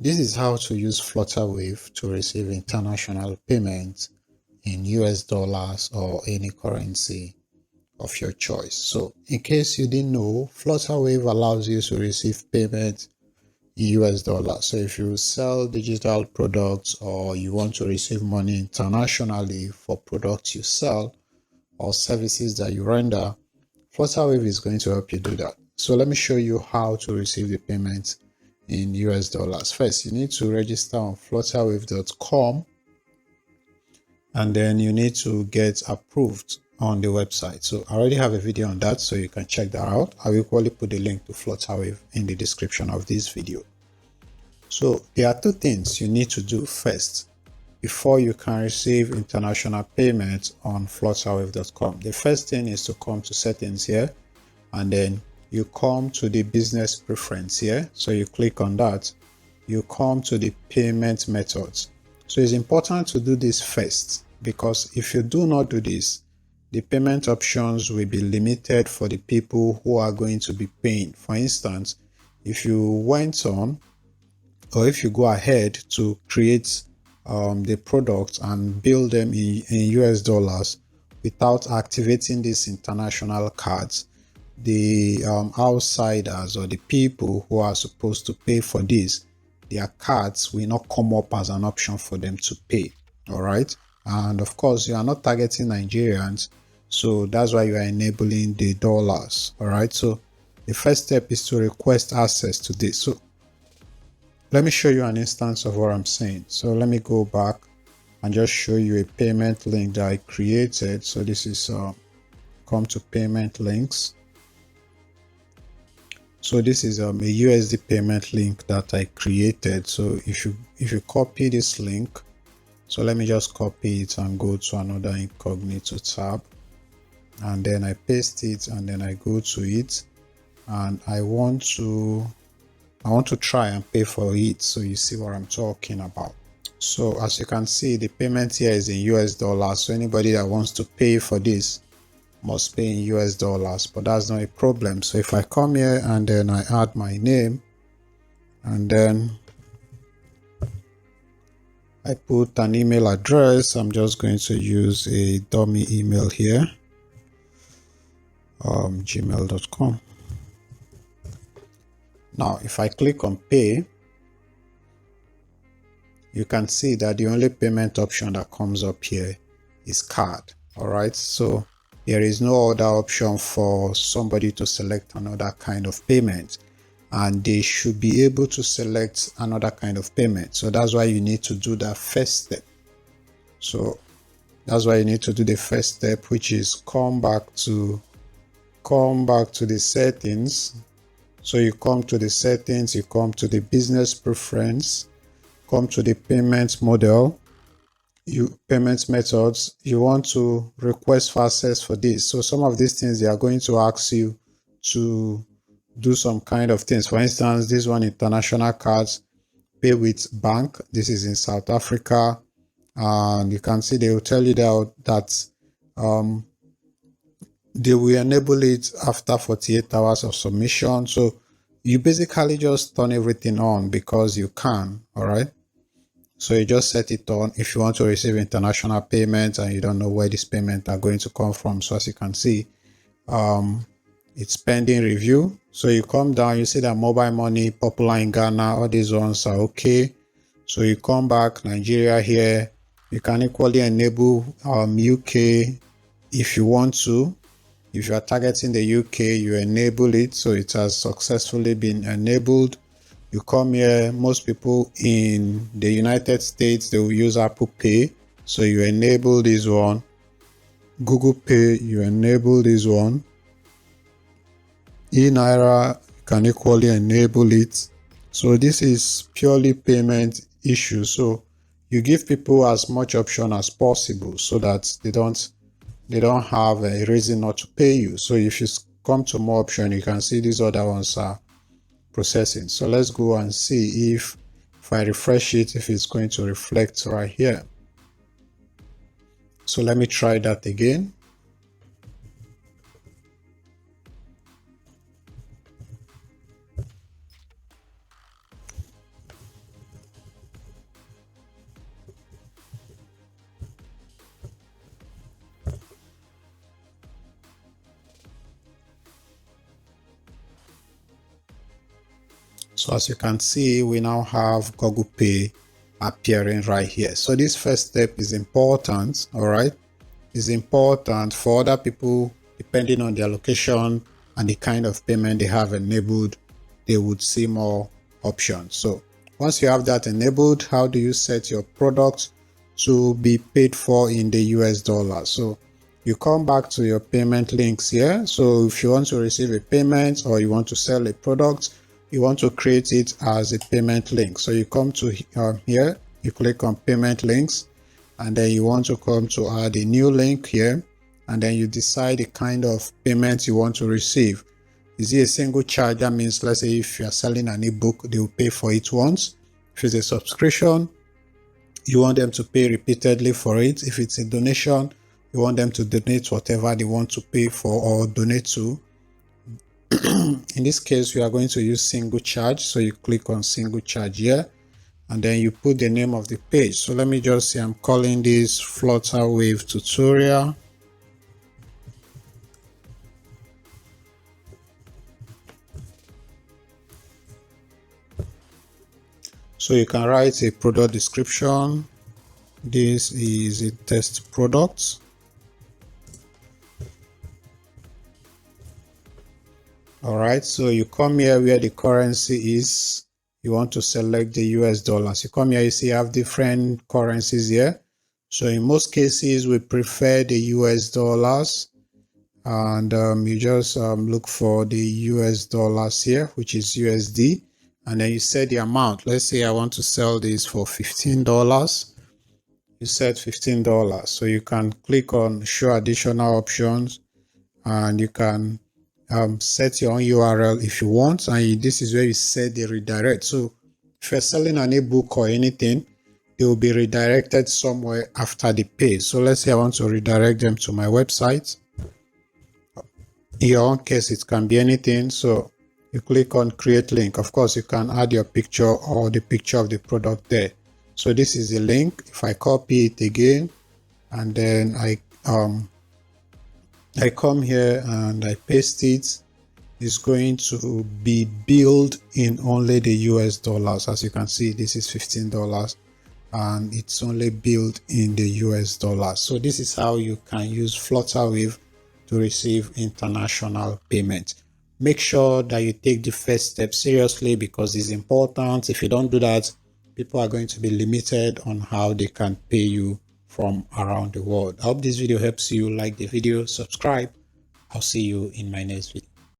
This is how to use Flutterwave to receive international payments in US dollars or any currency of your choice. So in case you didn't know, Flutterwave allows you to receive payments in US dollars. So if you sell digital products or you want to receive money internationally for products you sell or services that you render, Flutterwave is going to help you do that. So let me show you how to receive the payments in US dollars. First, you need to register on flutterwave.com and then you need to get approved on the website. So I already have a video on that, so you can check that out. I will equally put the link to Flutterwave in the description of this video. So there are two things you need to do first before you can receive international payments on flutterwave.com. The first thing is to come to settings here, and then you come to the business preference here. So you click on that. You come to the payment methods. So it's important to do this first, because if you do not do this, the payment options will be limited for the people who are going to be paying. For instance, if you went on, or if you go ahead to create the products and build them in US dollars without activating these international cards, the outsiders or the people who are supposed to pay for this, their cards will not come up as an option for them to pay. All right. And of course, you are not targeting Nigerians, so that's why you are enabling the dollars. All right. So the first step is to request access to this. So let me show you an instance of what I'm saying. So let me go back and just show you a payment link that I created. So this is come to payment links. So this is a USD payment link that I created. So if you copy this link, so let me just copy it and go to another incognito tab, and then I paste it, and then I go to it, and I want to try and pay for it, so you see what I'm talking about. So as you can see, the payment here is in US dollars, so anybody that wants to pay for this must pay in US dollars, but that's not a problem. So if I come here and then I add my name, and then I put an email address, I'm just going to use a dummy email here, gmail.com. Now if I click on pay, you can see that the only payment option that comes up here is card. All right, so there is no other option for somebody to select another kind of payment, and they should be able to select another kind of payment. So that's why you need to do that first step. So that's why you need to do the first step, which is come back to the settings. So you come to the settings, you come to the business preference, come to the payment model, payment methods. You want to request for access for this. So some of these things, they are going to ask you to do some kind of things. For instance, this one, international cards, pay with bank. This is in South Africa, and you can see they will tell you that they will enable it after 48 hours of submission. So you basically just turn everything on because you can. All right. So you just set it on if you want to receive international payments and you don't know where these payments are going to come from. So as you can see, it's pending review. So you come down, you see that mobile money, popular in Ghana, all these ones are okay. So you come back, Nigeria here. You can equally enable UK if you want to. If you are targeting the UK, you enable it. So it has successfully been enabled. You come here, most people in the United States, they will use Apple Pay. So you enable this one. Google Pay, you enable this one. eNaira, you can equally enable it. So this is purely payment issue. So you give people as much option as possible so that they don't have a reason not to pay you. So if you come to more option, you can see these other ones are processing. So let's go and see if I refresh it, if it's going to reflect right here. So let me try that again. So as you can see, we now have Google Pay appearing right here. So this first step is important, all right? It's important for other people, depending on their location and the kind of payment they have enabled, they would see more options. So once you have that enabled, how do you set your product to be paid for in the US dollar? So you come back to your payment links here. So if you want to receive a payment or you want to sell a product, you want to create it as a payment link. So you come to here, you click on payment links, and then you want to come to add a new link here, and then you decide the kind of payment you want to receive. Is it a single charge? That means, let's say if you are selling an ebook, they will pay for it once. If it's a subscription, you want them to pay repeatedly for it. If it's a donation, you want them to donate whatever they want to pay for or donate to. In this case, we are going to use single charge. So you click on single charge here, and then you put the name of the page. So let me just say I'm calling this Flutterwave tutorial. So you can write a product description. This is a test product. All right, so you come here where the currency is. You want to select the US dollars. You come here, you see you have different currencies here. So in most cases, we prefer the US dollars. And you just look for the US dollars here, which is USD. And then you set the amount. Let's say I want to sell this for $15. You set $15. So you can click on show additional options, and you can set your own URL if you want. And this is where you set the redirect. So if you're selling an ebook or anything, they will be redirected somewhere after the page. So let's say I want to redirect them to my website. In your own case, it can be anything. So you click on create link. Of course, you can add your picture or the picture of the product there. So this is the link. If I copy it again, and then I come here and I paste it, it's going to be billed in only the US dollars. As you can see, this is $15 and it's only billed in the US dollars. So this is how you can use Flutterwave to receive international payment. Make sure that you take the first step seriously because it's important. If you don't do that, people are going to be limited on how they can pay you from around the world. I hope this video helps you. Like the video, subscribe. I'll see you in my next video.